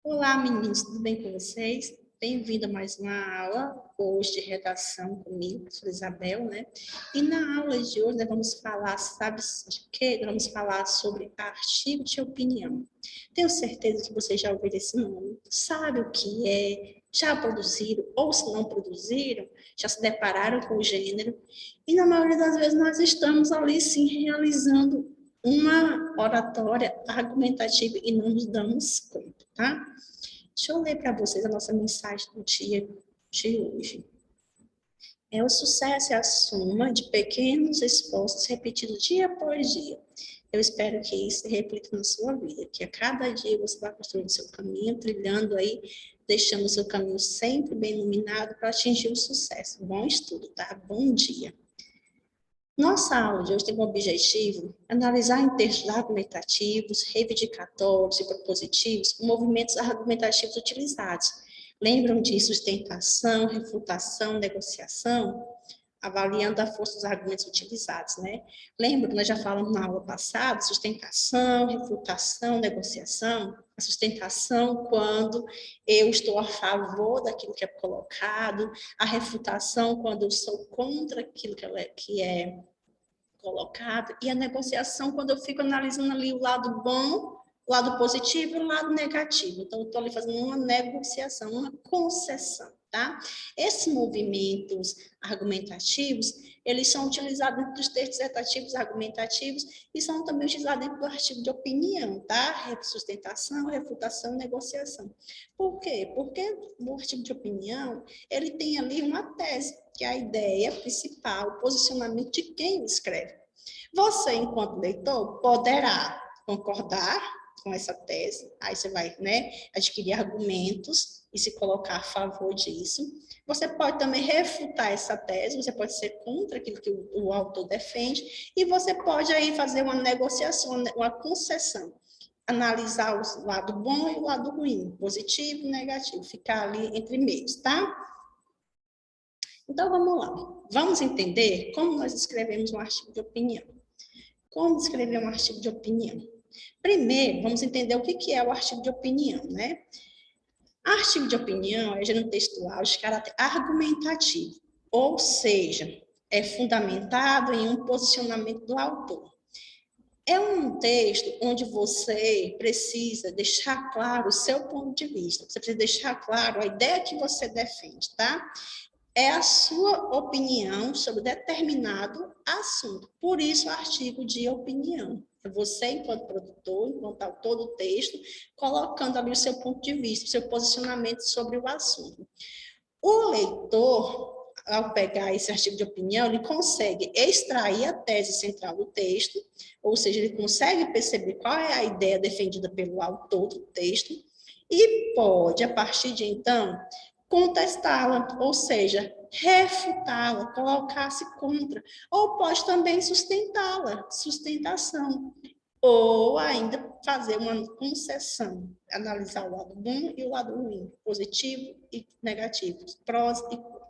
Olá, meninos, tudo bem com vocês? Bem-vindo a mais uma aula hoje de redação comigo, sou Isabel, né? E na aula de hoje nós vamos falar, sabe de quê? Nós vamos falar sobre artigo de opinião. Tenho certeza que vocês já ouviram esse nome, sabe o que é, já produziram, ou se não produziram, já se depararam com o gênero. E na maioria das vezes nós estamos ali, sim, realizando uma oratória argumentativa e não nos damos conta, tá? Deixa eu ler para vocês a nossa mensagem do dia de hoje. O sucesso é a soma de pequenos esforços repetidos dia após dia. Eu espero que isso se reflita na sua vida, que a cada dia você vai construindo seu caminho, trilhando aí, deixando o seu caminho sempre bem iluminado para atingir o sucesso. Bom estudo, tá? Bom dia. Nossa aula de hoje tem como objetivo analisar em textos argumentativos, reivindicatórios e propositivos os movimentos argumentativos utilizados. Lembram de sustentação, refutação, negociação? Avaliando a força dos argumentos utilizados, né? Lembra que nós já falamos na aula passada, sustentação, refutação, negociação? A sustentação, quando eu estou a favor daquilo que é colocado, a refutação, quando eu sou contra aquilo que é colocado, e a negociação, quando eu fico analisando ali o lado bom, o lado positivo e o lado negativo. Então, eu estou ali fazendo uma negociação, uma concessão, tá? Esses movimentos argumentativos, eles são utilizados dentro dos textos dissertativos argumentativos e são também utilizados dentro do artigo de opinião, tá? Sustentação, refutação, negociação. Por quê? Porque no artigo de opinião, ele tem ali uma tese, que é a ideia principal, o posicionamento de quem escreve. Você, enquanto leitor, poderá concordar com essa tese, aí você vai, né, adquirir argumentos e se colocar a favor disso. Você pode também refutar essa tese, você pode ser contra aquilo que o autor defende, e você pode aí fazer uma negociação, uma concessão, analisar o lado bom e o lado ruim, positivo e negativo, ficar ali entre meios, tá? Então, vamos lá. Vamos entender como nós escrevemos um artigo de opinião. Como escrever um artigo de opinião? Primeiro, vamos entender o que é o artigo de opinião, né? Artigo de opinião é gênero textual de caráter argumentativo, ou seja, é fundamentado em um posicionamento do autor. É um texto onde você precisa deixar claro o seu ponto de vista, você precisa deixar claro a ideia que você defende, tá? É a sua opinião sobre determinado assunto. Por isso, o artigo de opinião. É você, enquanto produtor, enquanto autor do texto, colocando ali o seu ponto de vista, o seu posicionamento sobre o assunto. O leitor, ao pegar esse artigo de opinião, ele consegue extrair a tese central do texto, ou seja, ele consegue perceber qual é a ideia defendida pelo autor do texto, e pode, a partir de então, contestá-la, ou seja, refutá-la, colocar-se contra, ou pode também sustentá-la, sustentação, ou ainda fazer uma concessão, analisar o lado bom e o lado ruim, positivo e negativo, prós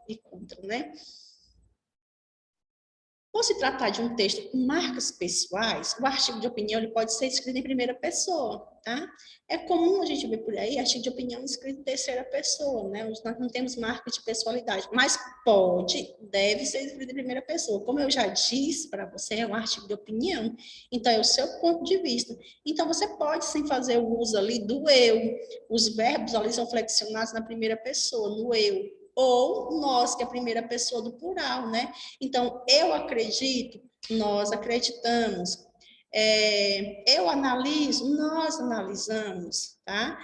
e contra, né? Por se tratar de um texto com marcas pessoais, o artigo de opinião ele pode ser escrito em primeira pessoa, tá? É comum a gente ver por aí artigo de opinião escrito em terceira pessoa, né? Nós não temos marca de pessoalidade, mas deve ser escrito em primeira pessoa. Como eu já disse para você, é um artigo de opinião, então é o seu ponto de vista. Então você pode sim fazer o uso ali do eu, os verbos ali são flexionados na primeira pessoa, no eu. Ou nós, que é a primeira pessoa do plural, né? Então, eu acredito, nós acreditamos. Eu analiso, nós analisamos, tá?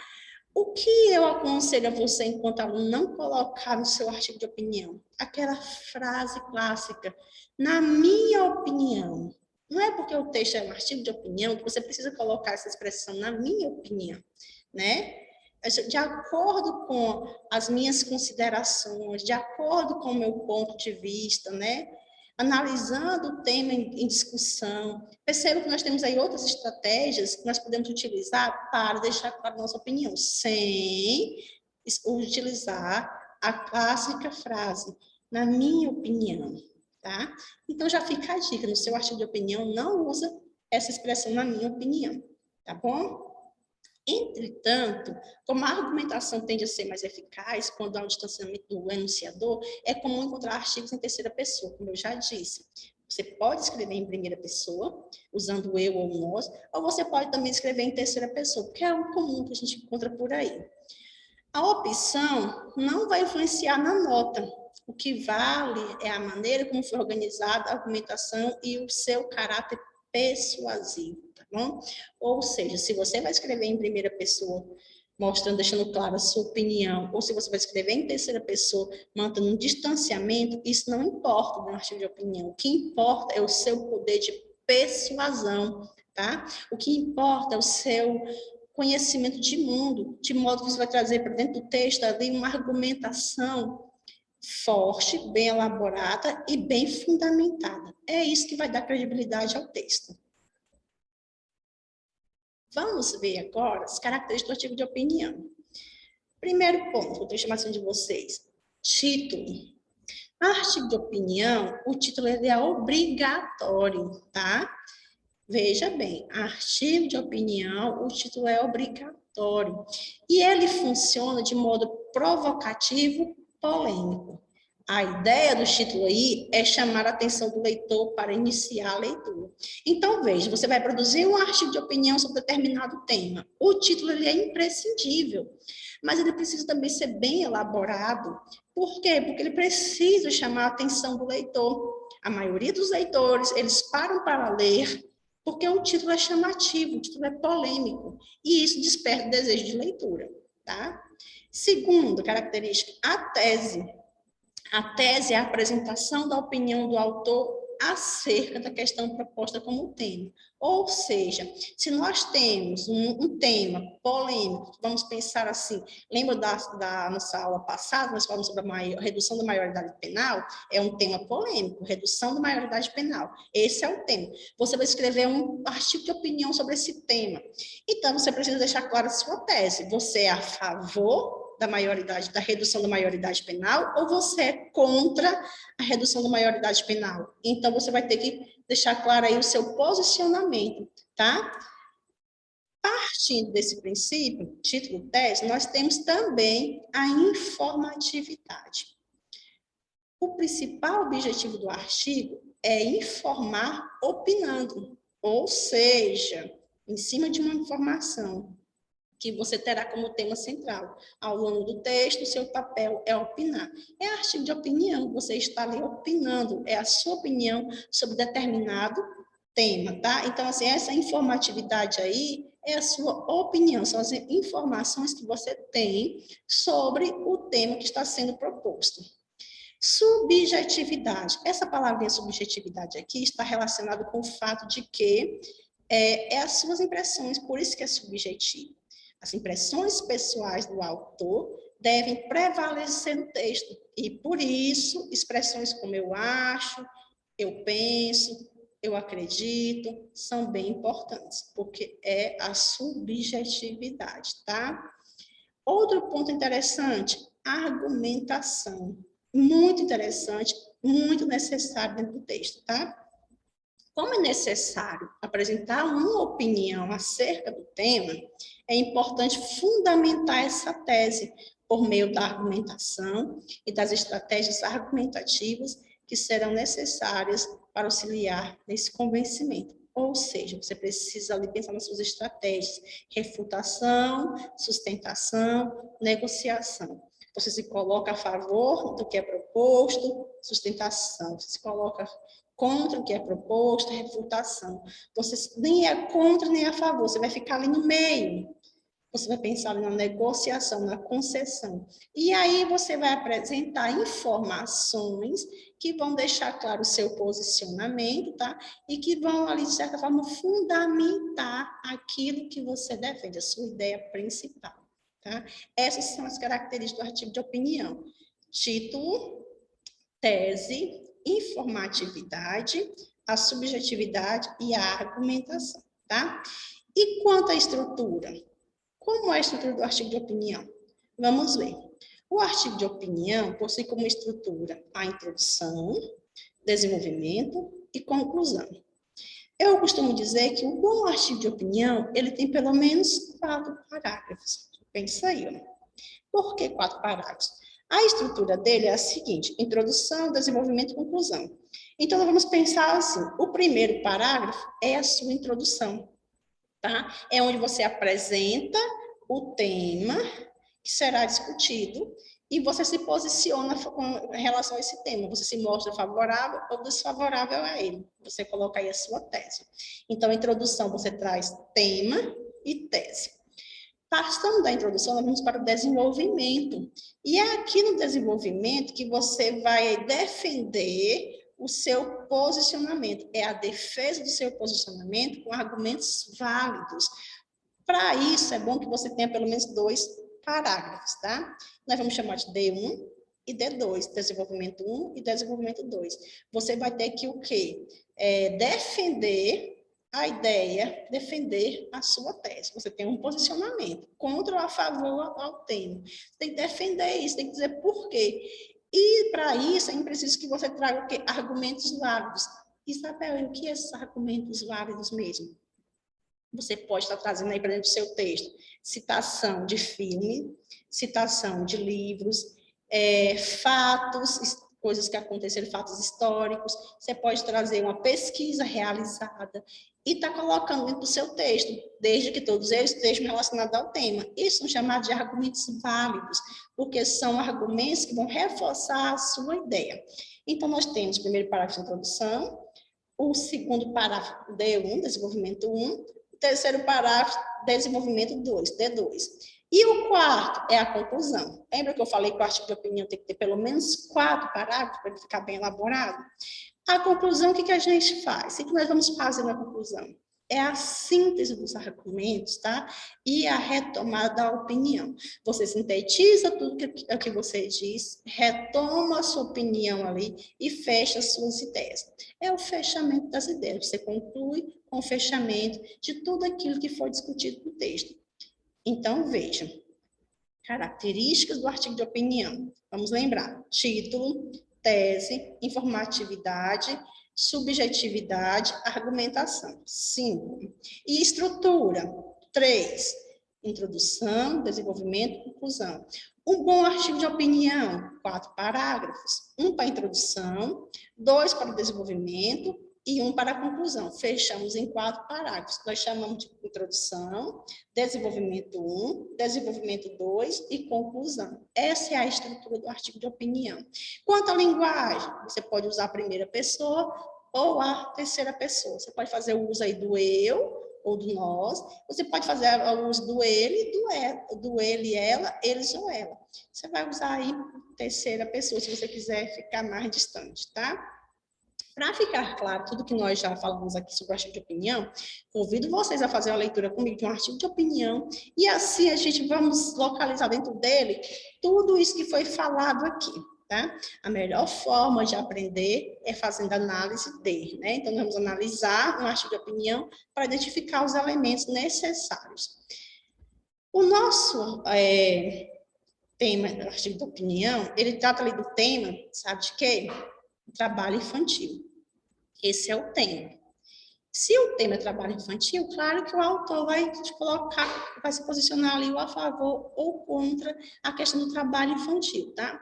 O que eu aconselho a você, enquanto aluno, não colocar no seu artigo de opinião? Aquela frase clássica, na minha opinião. Não é porque o texto é um artigo de opinião que você precisa colocar essa expressão, na minha opinião, né? De acordo com as minhas considerações, de acordo com o meu ponto de vista, né? Analisando o tema em discussão. Perceba que nós temos aí outras estratégias que nós podemos utilizar para deixar clara a nossa opinião, sem utilizar a clássica frase, na minha opinião, tá? Então, já fica a dica, no seu artigo de opinião, não usa essa expressão, na minha opinião, tá bom? Entretanto, como a argumentação tende a ser mais eficaz quando há um distanciamento do enunciador, é comum encontrar artigos em terceira pessoa, como eu já disse. Você pode escrever em primeira pessoa, usando eu ou nós, ou você pode também escrever em terceira pessoa, porque é um comum que a gente encontra por aí. A opção não vai influenciar na nota. O que vale é a maneira como foi organizada a argumentação e o seu caráter persuasivo, tá bom? Ou seja, se você vai escrever em primeira pessoa, mostrando, deixando claro a sua opinião, ou se você vai escrever em terceira pessoa, mantendo um distanciamento, isso não importa no artigo de opinião. O que importa é o seu poder de persuasão, tá? O que importa é o seu conhecimento de mundo, de modo que você vai trazer para dentro do texto ali uma argumentação forte, bem elaborada e bem fundamentada. É isso que vai dar credibilidade ao texto. Vamos ver agora as características do artigo de opinião. Primeiro ponto, eu tenho chamação de vocês, título. Artigo de opinião, o título é obrigatório, tá? Veja bem, artigo de opinião, o título é obrigatório. E ele funciona de modo provocativo, polêmico. A ideia do título aí é chamar a atenção do leitor para iniciar a leitura. Então, veja, você vai produzir um artigo de opinião sobre determinado tema. O título ele é imprescindível, mas ele precisa também ser bem elaborado. Por quê? Porque ele precisa chamar a atenção do leitor. A maioria dos leitores, eles param para ler porque o título é chamativo, o título é polêmico, e isso desperta o desejo de leitura, tá? Segunda característica, a tese. A tese é a apresentação da opinião do autor acerca da questão proposta como tema. Ou seja, se nós temos um tema polêmico, vamos pensar assim, lembra da nossa aula passada, nós falamos sobre a redução da maioridade penal? É um tema polêmico, redução da maioridade penal. Esse é o tema. Você vai escrever um artigo de opinião sobre esse tema. Então, você precisa deixar clara a sua tese. Você é a favor da maioridade, da redução da maioridade penal, ou você é contra a redução da maioridade penal? Então, você vai ter que deixar claro aí o seu posicionamento, tá? Partindo desse princípio, título 10, nós temos também a informatividade. O principal objetivo do artigo é informar opinando, ou seja, em cima de uma informação que você terá como tema central. Ao longo do texto, o seu papel é opinar. É artigo de opinião, você está ali opinando, é a sua opinião sobre determinado tema, tá? Então, assim, essa informatividade aí é a sua opinião, são as informações que você tem sobre o tema que está sendo proposto. Subjetividade. Essa palavrinha subjetividade aqui está relacionada com o fato de que é as suas impressões, por isso que é subjetivo. As impressões pessoais do autor devem prevalecer no texto. E, por isso, expressões como eu acho, eu penso, eu acredito, são bem importantes, porque é a subjetividade, tá? Outro ponto interessante, argumentação. Muito interessante, muito necessário dentro do texto, tá? Como é necessário apresentar uma opinião acerca do tema, é importante fundamentar essa tese por meio da argumentação e das estratégias argumentativas que serão necessárias para auxiliar nesse convencimento. Ou seja, você precisa ali pensar nas suas estratégias: refutação, sustentação, negociação. Você se coloca a favor do que é proposto, sustentação. Você se coloca contra o que é proposto, refutação. Você nem é contra nem a favor, você vai ficar ali no meio. Você vai pensar ali na negociação, na concessão. E aí você vai apresentar informações que vão deixar claro o seu posicionamento, tá? E que vão ali, de certa forma, fundamentar aquilo que você defende, a sua ideia principal, tá? Essas são as características do artigo de opinião. Título, tese, informatividade, a subjetividade e a argumentação, tá? E quanto à estrutura? Como é a estrutura do artigo de opinião? Vamos ver. O artigo de opinião possui como estrutura a introdução, desenvolvimento e conclusão. Eu costumo dizer que um bom artigo de opinião, ele tem pelo menos parágrafos. Pensa aí, ó. Por que 4 parágrafos? A estrutura dele é a seguinte: introdução, desenvolvimento e conclusão. Então, nós vamos pensar assim: o primeiro parágrafo é a sua introdução, tá? É onde você apresenta o tema que será discutido e você se posiciona com relação a esse tema. Você se mostra favorável ou desfavorável a ele. Você coloca aí a sua tese. Então, a introdução, você traz tema e tese. Passando da introdução, nós vamos para o desenvolvimento. E é aqui no desenvolvimento que você vai defender o seu posicionamento. É a defesa do seu posicionamento com argumentos válidos. Para isso, é bom que você tenha pelo menos 2 parágrafos, tá? Nós vamos chamar de D1 e D2, desenvolvimento 1 e desenvolvimento 2. Você vai ter que o quê? Defender a ideia, defender a sua tese. Você tem um posicionamento contra ou a favor ao tema. Você tem que defender isso, tem que dizer por quê. E, para isso, é preciso que você traga o quê? Argumentos válidos. Isabel, e o que são argumentos válidos mesmo? Você pode estar trazendo aí para dentro do seu texto citação de filme, citação de livros, fatos, coisas que aconteceram, fatos históricos. Você pode trazer uma pesquisa realizada e está colocando dentro do seu texto, desde que todos eles estejam relacionados ao tema. Isso são chamados de argumentos válidos, porque são argumentos que vão reforçar a sua ideia. Então, nós temos o primeiro parágrafo de introdução, o segundo parágrafo, D1, desenvolvimento 1, o terceiro parágrafo, desenvolvimento 2, D2. E o quarto é a conclusão. Lembra que eu falei que o artigo de opinião tem que ter pelo menos 4 parágrafos para ele ficar bem elaborado? A conclusão, o que a gente faz? O que nós vamos fazer na conclusão? É a síntese dos argumentos, tá? E a retomada da opinião. Você sintetiza tudo que você diz, retoma a sua opinião ali e fecha as suas ideias. É o fechamento das ideias. Você conclui com o fechamento de tudo aquilo que foi discutido no texto. Então, veja. Características do artigo de opinião. Vamos lembrar. Título, tese, informatividade, subjetividade, argumentação. 5. E estrutura. 3. Introdução, desenvolvimento, conclusão. Um bom artigo de opinião, 4 parágrafos. 1 para a introdução, 2 para o desenvolvimento e 1 para a conclusão. Fechamos em 4 parágrafos. Nós chamamos de introdução, desenvolvimento 1, desenvolvimento 2 e conclusão. Essa é a estrutura do artigo de opinião. Quanto à linguagem, você pode usar a primeira pessoa ou a terceira pessoa. Você pode fazer o uso aí do eu ou do nós. Você pode fazer o uso do ele, do ele, ela, eles ou ela. Você vai usar aí terceira pessoa, se você quiser ficar mais distante, tá? Para ficar claro tudo que nós já falamos aqui sobre o artigo de opinião, convido vocês a fazer uma leitura comigo de um artigo de opinião e assim a gente vamos localizar dentro dele tudo isso que foi falado aqui, tá? A melhor forma de aprender é fazendo análise dele, né? Então, nós vamos analisar um artigo de opinião para identificar os elementos necessários. O nosso tema do artigo de opinião, ele trata ali do tema, sabe de quê? Trabalho infantil. Esse é o tema. Se o tema é trabalho infantil, claro que o autor vai te colocar, vai se posicionar ali ou a favor ou contra a questão do trabalho infantil, tá?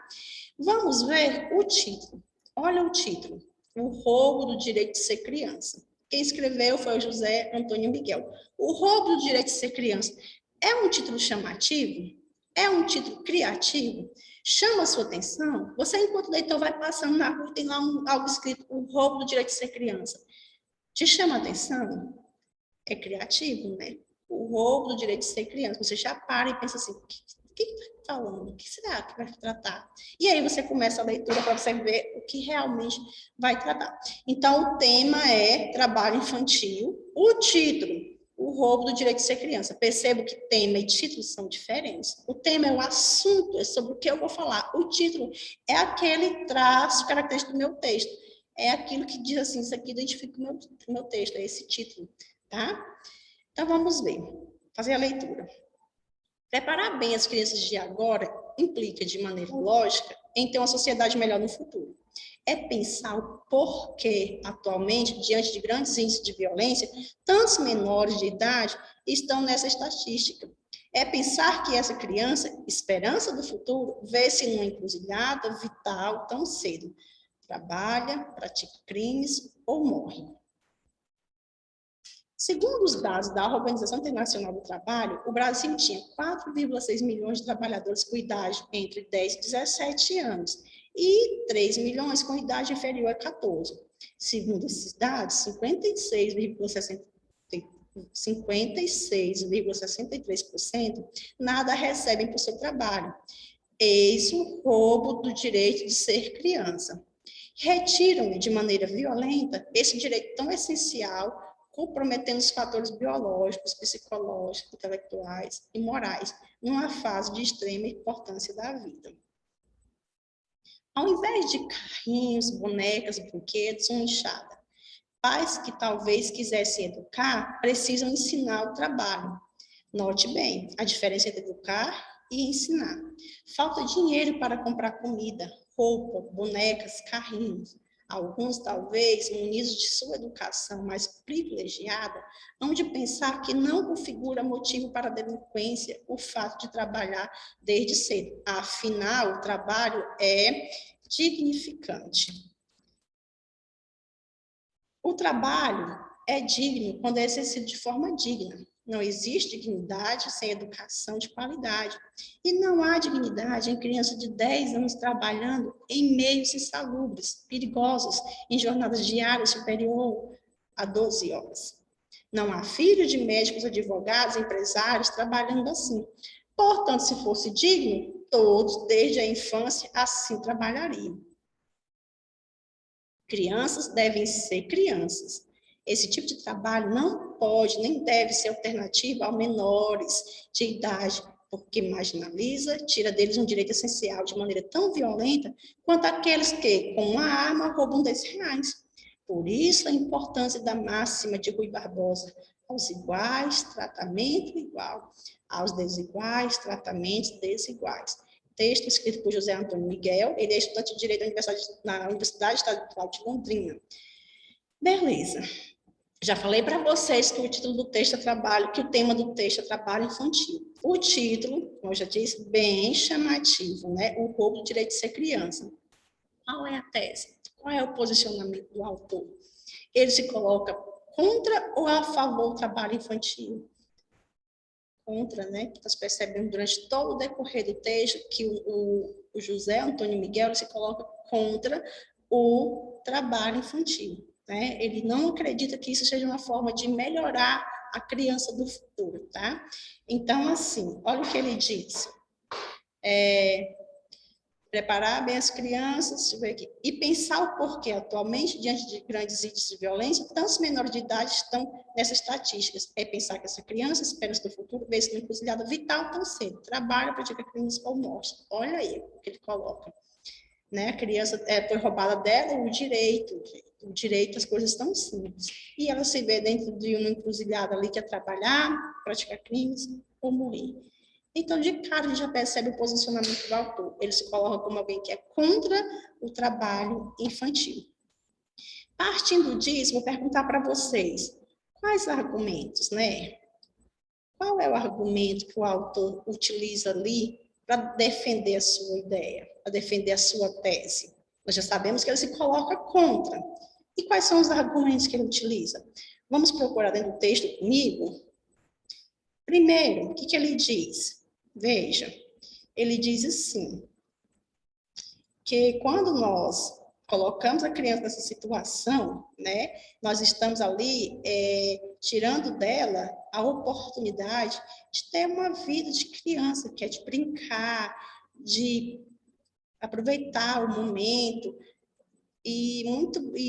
Vamos ver o título. Olha o título. O roubo do direito de ser criança. Quem escreveu foi o José Antônio Miguel. O roubo do direito de ser criança é um título chamativo? É um título criativo? Chama a sua atenção? Você, enquanto leitor, vai passando na rua e tem lá algo escrito, o roubo do direito de ser criança. Te chama a atenção? É criativo, né? O roubo do direito de ser criança. Você já para e pensa assim, o que está falando? O que será que vai tratar? E aí você começa a leitura para você ver o que realmente vai tratar. Então, o tema é trabalho infantil. O título, o roubo do direito de ser criança. Percebo que tema e título são diferentes. O tema é o assunto, é sobre o que eu vou falar. O título é aquele traço característico do meu texto. É aquilo que diz assim, isso aqui identifica o meu texto, é esse título, tá? Então, vamos ver. Fazer a leitura. Preparar bem as crianças de agora implica, de maneira lógica, em ter uma sociedade melhor no futuro. É pensar o porquê, atualmente, diante de grandes índices de violência, tantos menores de idade estão nessa estatística. É pensar que essa criança, esperança do futuro, vê-se numa encruzilhada vital tão cedo. Trabalha, pratica crimes ou morre. Segundo os dados da Organização Internacional do Trabalho, o Brasil tinha 4,6 milhões de trabalhadores com idade entre 10 e 17 anos e 3 milhões com idade inferior a 14. Segundo esses dados, 56,63% nada recebem por seu trabalho. Eis o roubo do direito de ser criança. Retiram de maneira violenta esse direito tão essencial, comprometendo os fatores biológicos, psicológicos, intelectuais e morais, numa fase de extrema importância da vida. Ao invés de carrinhos, bonecas, brinquedos, uma enxada, pais que talvez quisessem educar precisam ensinar o trabalho. Note bem a diferença entre educar e ensinar. Falta dinheiro para comprar comida, roupa, bonecas, carrinhos. Alguns, talvez, munidos de sua educação mais privilegiada, hão de pensar que não configura motivo para a delinquência o fato de trabalhar desde cedo. Afinal, o trabalho é dignificante. O trabalho é digno quando é exercido de forma digna. Não existe dignidade sem educação de qualidade. E não há dignidade em criança de 10 anos trabalhando em meios insalubres, perigosos, em jornadas diárias superior a 12 horas. Não há filho de médicos, advogados, empresários trabalhando assim. Portanto, se fosse digno, todos, desde a infância, assim trabalhariam. Crianças devem ser crianças. Esse tipo de trabalho não pode nem deve ser alternativa aos menores de idade, porque marginaliza, tira deles um direito essencial de maneira tão violenta quanto aqueles que, com uma arma, roubam 10 reais. Por isso, a importância da máxima de Rui Barbosa: aos iguais, tratamento igual; aos desiguais, tratamentos desiguais. Texto escrito por José Antônio Miguel, ele é estudante de Direito na Universidade Estadual de Londrina. Beleza. Já falei para vocês que o título do texto é trabalho, que o tema do texto é trabalho infantil. O título, como eu já disse, bem chamativo, né? O roubo do direito de ser criança. Qual é a tese? Qual é o posicionamento do autor? Ele se coloca contra ou a favor do trabalho infantil? Contra, né? Nós percebemos durante todo o decorrer do texto que o José Antônio Miguel se coloca contra o trabalho infantil, né? Ele não acredita que isso seja uma forma de melhorar a criança do futuro, tá? Então, assim, olha o que ele diz. Preparar bem as crianças, e pensar o porquê atualmente, diante de grandes índices de violência, tantos menores de idade estão nessas estatísticas. É pensar que essa criança espera do futuro, vê-se numa encruzilhada vital tão cedo, trabalha, pratica crimes ou morte. Olha aí o que ele coloca. Né? A criança foi roubada dela o direito às coisas tão simples. E ela se vê dentro de uma encruzilhada ali que é trabalhar, praticar crimes ou morrer. Então, de cara, a gente já percebe o posicionamento do autor. Ele se coloca como alguém que é contra o trabalho infantil. Partindo disso, vou perguntar para vocês, quais argumentos, né? Qual é o argumento que o autor utiliza ali para defender a sua ideia, para defender a sua tese? Nós já sabemos que ele se coloca contra. E quais são os argumentos que ele utiliza? Vamos procurar dentro do texto comigo? Primeiro, o que ele diz? Veja, ele diz assim, que quando nós colocamos a criança nessa situação, né, nós estamos ali tirando dela a oportunidade de ter uma vida de criança, que é de brincar, de aproveitar o momento e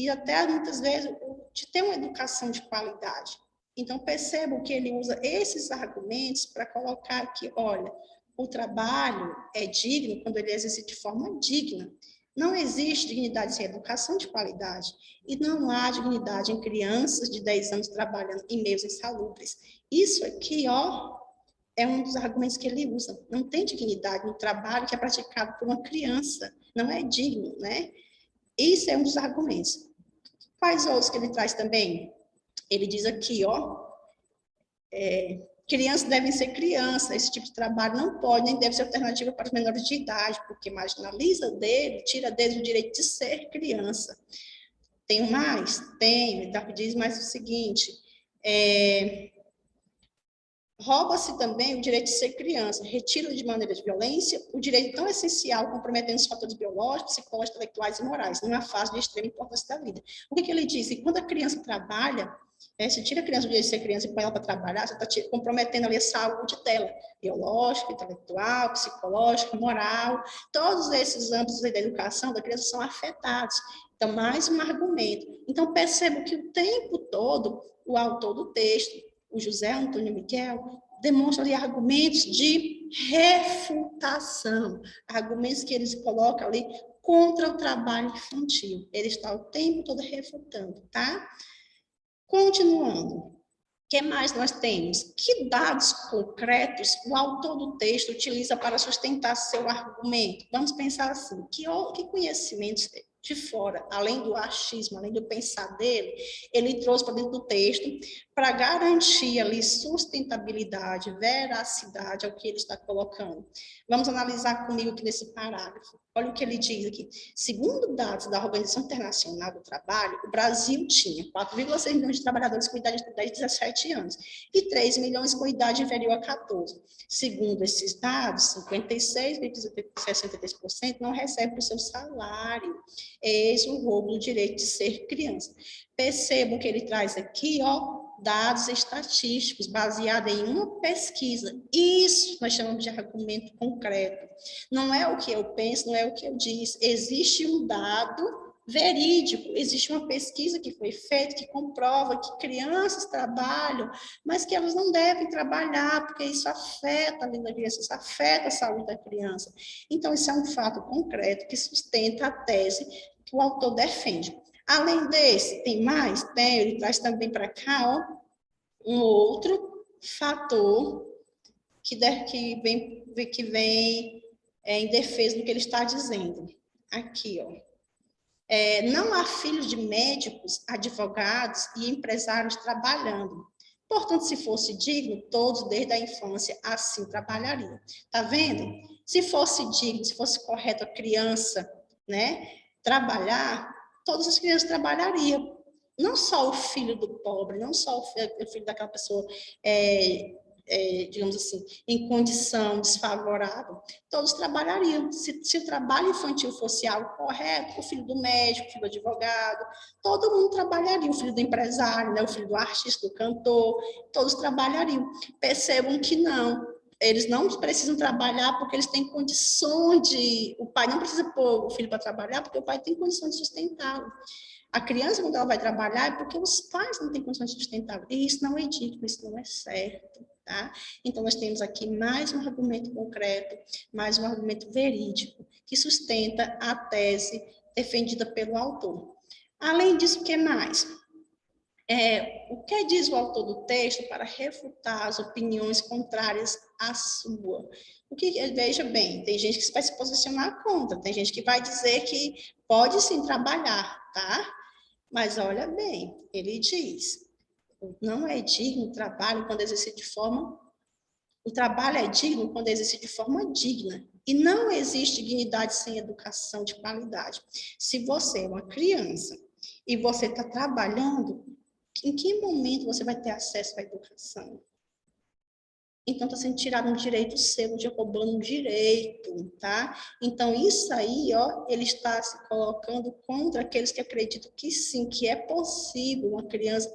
até muitas vezes de ter uma educação de qualidade. Então, percebam que ele usa esses argumentos para colocar aqui, olha, o trabalho é digno quando ele é exercido de forma digna. Não existe dignidade sem educação de qualidade. E não há dignidade em crianças de 10 anos trabalhando em meios insalubres. Isso aqui, ó, é um dos argumentos que ele usa. Não tem dignidade no trabalho que é praticado por uma criança. Não é digno, né? Isso é um dos argumentos. Quais outros que ele traz também? Ele diz aqui, ó, Crianças devem ser crianças, esse tipo de trabalho não pode, nem deve ser alternativa para os menores de idade, porque marginaliza dele, tira deles o direito de ser criança. Tenho mais? Tenho, diz mais o seguinte, rouba-se também o direito de ser criança, retira de maneira de violência o direito tão essencial, comprometendo os fatores biológicos, psicológicos, intelectuais e morais, numa fase de extrema importância da vida. O que ele diz? Que quando a criança trabalha, se tira a criança do direito de ser criança e põe ela para trabalhar, você está comprometendo ali a saúde dela, biológica, intelectual, psicológica, moral, todos esses âmbitos da educação da criança são afetados. Então, mais um argumento. Então, percebo que o tempo todo, o autor do texto, o José Antônio Miguel, demonstra ali argumentos de refutação, argumentos que eles colocam ali contra o trabalho infantil. Ele está o tempo todo refutando, tá? Continuando. O que mais nós temos? Que dados concretos o autor do texto utiliza para sustentar seu argumento? Vamos pensar assim, que conhecimentos de fora, além do achismo, além do pensar dele, ele trouxe para dentro do texto para garantir ali sustentabilidade, veracidade ao que ele está colocando. Vamos analisar comigo aqui nesse parágrafo. Olha o que ele diz aqui. Segundo dados da Organização Internacional do Trabalho, o Brasil tinha 4,6 milhões de trabalhadores com idade de 10 a 17 anos e 3 milhões com idade inferior a 14. Segundo esses dados, 56,63% não recebem o seu salário. Eis o roubo do direito de ser criança. Percebam que ele traz aqui, dados estatísticos baseados em uma pesquisa. Isso nós chamamos de argumento concreto. Não é o que eu penso, não é o que eu disse. Existe um dado verídico, existe uma pesquisa que foi feita que comprova que crianças trabalham, mas que elas não devem trabalhar, porque isso afeta a vida da criança, isso afeta a saúde da criança. Então, isso é um fato concreto que sustenta a tese que o autor defende. Além desse, tem mais? Tem, ele traz também para cá, um outro fator que vem em defesa do que ele está dizendo. Aqui, não há filhos de médicos, advogados e empresários trabalhando. Portanto, se fosse digno, todos desde a infância assim trabalhariam. Tá vendo? Se fosse digno, se fosse correto a criança, né, trabalhar, todas as crianças trabalhariam. Não só o filho do pobre, não só o filho daquela pessoa, digamos assim, em condição desfavorável, todos trabalhariam. Se o trabalho infantil fosse algo correto, o filho do médico, o filho do advogado, todo mundo trabalharia, o filho do empresário, né, o filho do artista, do cantor, todos trabalhariam. Percebam que não. Eles não precisam trabalhar porque eles têm condições de... O pai não precisa pôr o filho para trabalhar porque o pai tem condições de sustentá-lo. A criança, quando ela vai trabalhar, é porque os pais não têm condições de sustentá-lo. E isso não é digno, isso não é certo. Tá? Então, nós temos aqui mais um argumento concreto, mais um argumento verídico, que sustenta a tese defendida pelo autor. Além disso, o que mais? O que diz o autor do texto para refutar as opiniões contrárias à sua? Veja bem, tem gente que vai se posicionar contra, tem gente que vai dizer que pode sim trabalhar, tá? Mas olha bem, ele diz, não é digno o trabalho quando exercido de forma... O trabalho é digno quando exercido de forma digna. E não existe dignidade sem educação de qualidade. Se você é uma criança e você está trabalhando, em que momento você vai ter acesso à educação? Então, está sendo tirado um direito seu, de roubando um direito, tá? Então, isso aí, ele está se colocando contra aqueles que acreditam que sim, que é possível a criança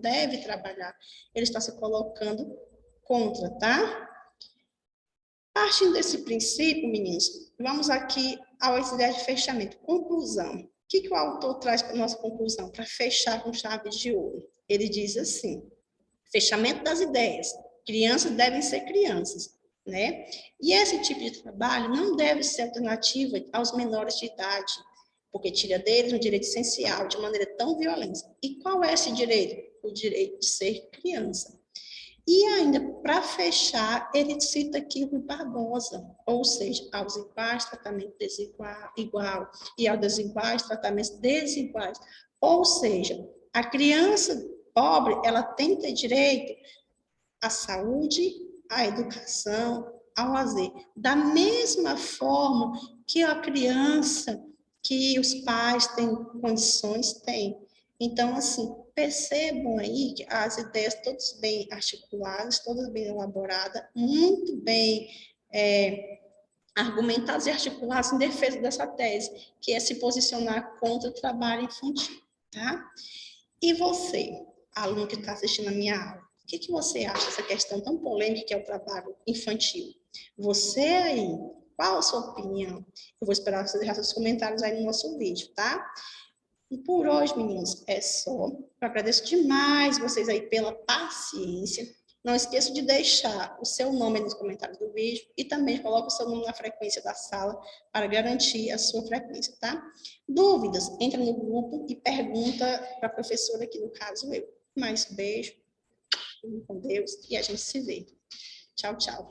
deve trabalhar. Ele está se colocando contra, tá? Partindo desse princípio, meninos, vamos aqui às ideias de fechamento. Conclusão. O que o autor traz para a nossa conclusão? Para fechar com chave de ouro. Ele diz assim, fechamento das ideias. Crianças devem ser crianças, né? E esse tipo de trabalho não deve ser alternativa aos menores de idade, porque tira deles um direito essencial de maneira tão violenta. E qual é esse direito? O direito de ser criança. E ainda, para fechar, ele cita aqui Rui Barbosa, ou seja, aos iguais tratamento igual e aos desiguais tratamentos desiguais. Ou seja, a criança pobre, ela tem que ter direito à saúde, à educação, ao lazer. Da mesma forma que a criança, que os pais têm condições, têm. Então, assim, percebam aí que as ideias todas bem articuladas, todas bem elaboradas, muito bem argumentadas e articuladas em defesa dessa tese, que é se posicionar contra o trabalho infantil, tá? E você, aluno que está assistindo a minha aula, o que você acha dessa questão tão polêmica que é o trabalho infantil? Você aí, qual a sua opinião? Eu vou esperar você deixar seus comentários aí no nosso vídeo, tá? E por hoje, meninos, é só. Eu agradeço demais vocês aí pela paciência. Não esqueça de deixar o seu nome aí nos comentários do vídeo e também coloque o seu nome na frequência da sala para garantir a sua frequência, tá? Dúvidas, entra no grupo e pergunta para a professora, aqui no caso eu. Mais beijo, fiquem com Deus e a gente se vê. Tchau, tchau.